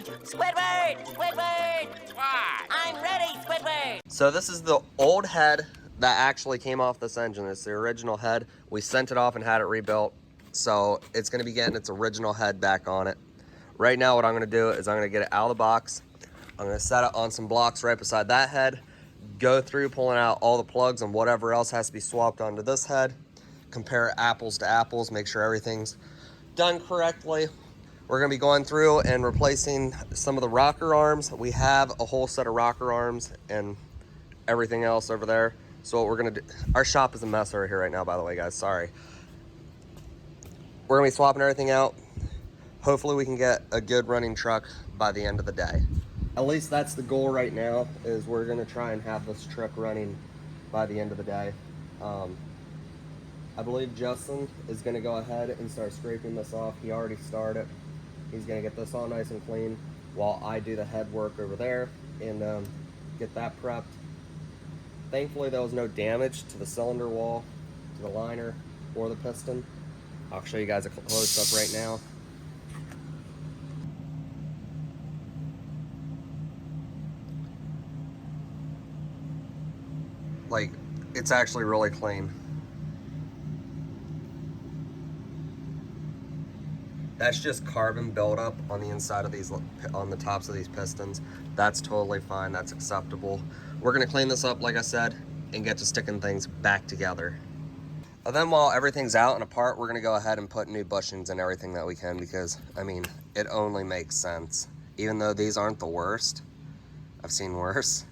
Squidward! Squidward! Why? I'm ready, Squidward! So this is the old head that actually came off this engine. It's the original head. We sent it off and had it rebuilt. So it's gonna be getting its original head back on it. Right now what I'm gonna do is I'm gonna get it out of the box. I'm gonna set it on some blocks right beside that head, go through pulling out all the plugs and whatever else has to be swapped onto this head, compare apples to apples, make sure everything's done correctly. We're gonna be going through and replacing some of the rocker arms. We have a whole set of rocker arms and everything else over there. So what we're gonna do, our shop is a mess over here right now, by the way, guys, sorry. We're gonna be swapping everything out. Hopefully we can get a good running truck by the end of the day. At least that's the goal right now, is we're gonna try and have this truck running by the end of the day. I believe Justin is gonna go ahead and start scraping this off. He already started. He's gonna get this all nice and clean while I do the head work over there and get that prepped. Thankfully there was no damage to the cylinder wall, to the liner, or the piston. I'll show you guys a close-up right now. Like, it's actually really clean. That's just carbon buildup on the inside of these, on the tops of these pistons. That's totally fine, that's acceptable. We're gonna clean this up, like I said, and get to sticking things back together. And then while everything's out and apart, we're gonna go ahead and put new bushings and everything that we can, because, I mean, it only makes sense. Even though these aren't the worst, I've seen worse,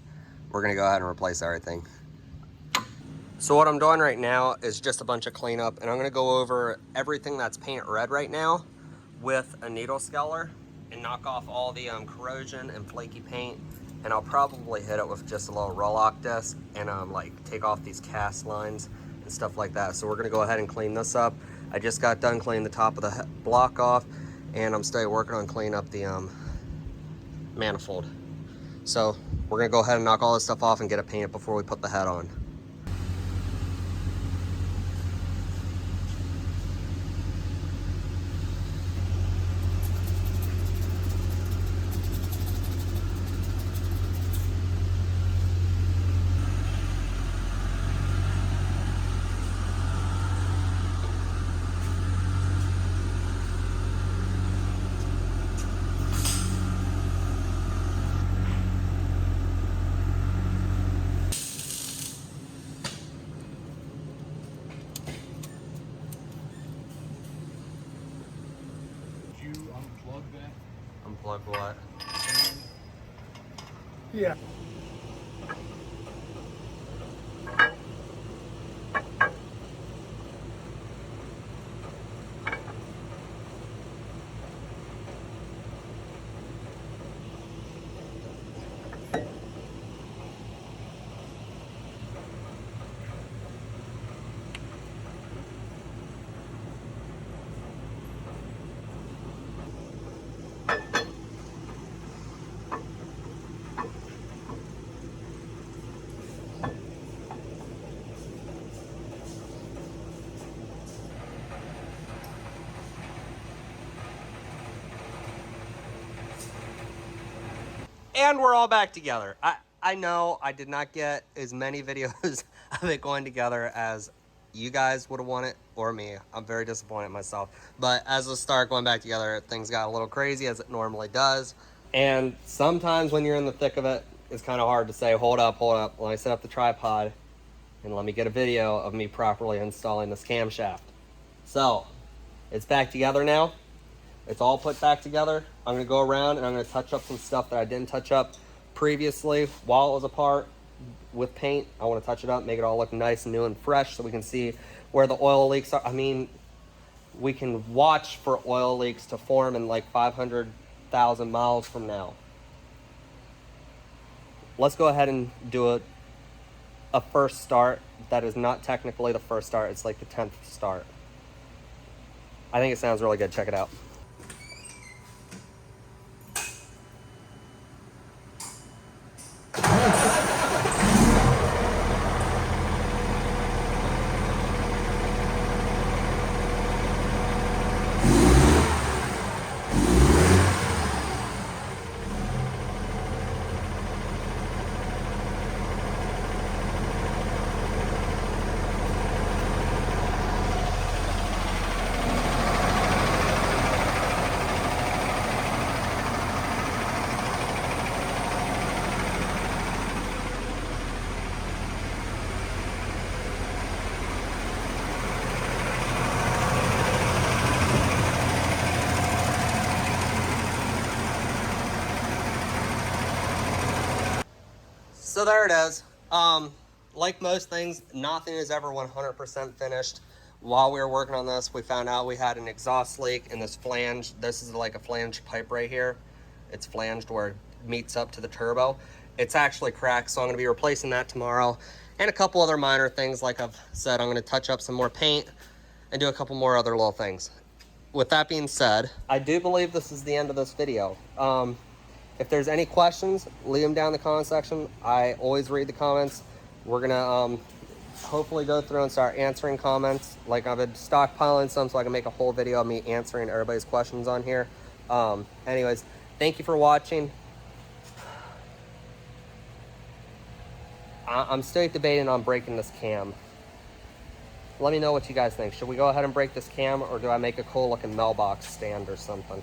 we're gonna go ahead and replace everything. So what I'm doing right now is just a bunch of cleanup, and I'm gonna go over everything that's painted red right now with a needle scaler and knock off all the corrosion and flaky paint. And I'll probably hit it with just a little Rolock disc and like take off these cast lines and stuff like that. So we're gonna go ahead and clean this up. I just got done cleaning the top of the block off, and I'm still working on cleaning up the manifold. So we're gonna go ahead and knock all this stuff off and get it painted before we put the head on. Did you unplug that? Unplug what? Yeah. And we're all back together. I know I did not get as many videos of it going together as you guys would have wanted, or me. I'm very disappointed in myself. But as we start going back together, things got a little crazy, as it normally does. And sometimes when you're in the thick of it, it's kind of hard to say, hold up, let me set up the tripod and let me get a video of me properly installing this camshaft. So, it's back together now. It's all put back together. I'm gonna go around and I'm gonna touch up some stuff that I didn't touch up previously while it was apart with paint. I wanna touch it up, make it all look nice and new and fresh so we can see where the oil leaks are. I mean, we can watch for oil leaks to form in like 500,000 miles from now. Let's go ahead and do a first start. That is not technically the first start, it's like the 10th start. I think it sounds really good, check it out. So there it is. Like most things, nothing is ever 100% finished. While we were working on this, we found out we had an exhaust leak in this flange. This is like a flange pipe right here. It's flanged where it meets up to the turbo. It's actually cracked, so I'm gonna be replacing that tomorrow. And a couple other minor things, like I've said, I'm gonna touch up some more paint and do a couple more other little things. With that being said, I do believe this is the end of this video. If there's any questions, leave them down in the comment section. I always read the comments. We're gonna hopefully go through and start answering comments. Like, I've been stockpiling some so I can make a whole video of me answering everybody's questions on here. Anyways, thank you for watching. I'm still debating on breaking this cam. Let me know what you guys think. Should we go ahead and break this cam, or do I make a cool looking mailbox stand or something?